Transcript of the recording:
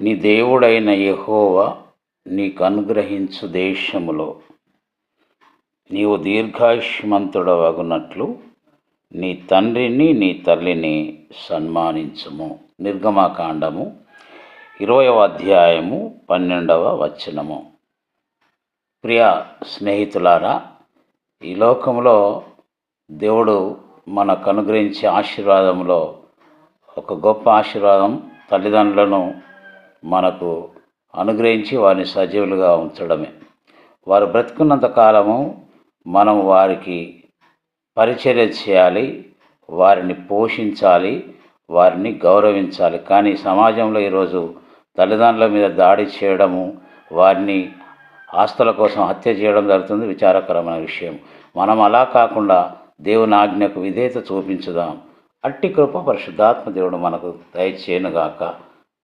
నీ దేవుడైన యెహోవా నీకు అనుగ్రహించు దేశములో నీవు దీర్ఘాయుష్మంతుడవగునట్లు నీ తండ్రిని నీ తల్లిని సన్మానించుము. నిర్గమకాండము 20వ అధ్యాయము 12వ వచనము. ప్రియ స్నేహితులారా, ఈ లోకంలో దేవుడు మనకు అనుగ్రహించే ఆశీర్వాదంలో ఒక గొప్ప ఆశీర్వాదం తల్లిదండ్రులను మనకు అనుగ్రహించి వారిని సజీవులుగా ఉంచడమే. వారు బ్రతుకున్నంత కాలము మనం వారికి పరిచర్య చేయాలి, వారిని పోషించాలి, వారిని గౌరవించాలి. కానీ సమాజంలో ఈరోజు తల్లిదండ్రుల మీద దాడి చేయడము, వారిని ఆస్తుల కోసం హత్య చేయడం జరుగుతుంది. విచారకరమైన విషయం. మనం అలా కాకుండా దేవుని ఆజ్ఞకు విధేయత చూపించుదాం. అట్టి కృప పరిశుద్ధాత్మ దేవుడు మనకు దయచేయనుగాక.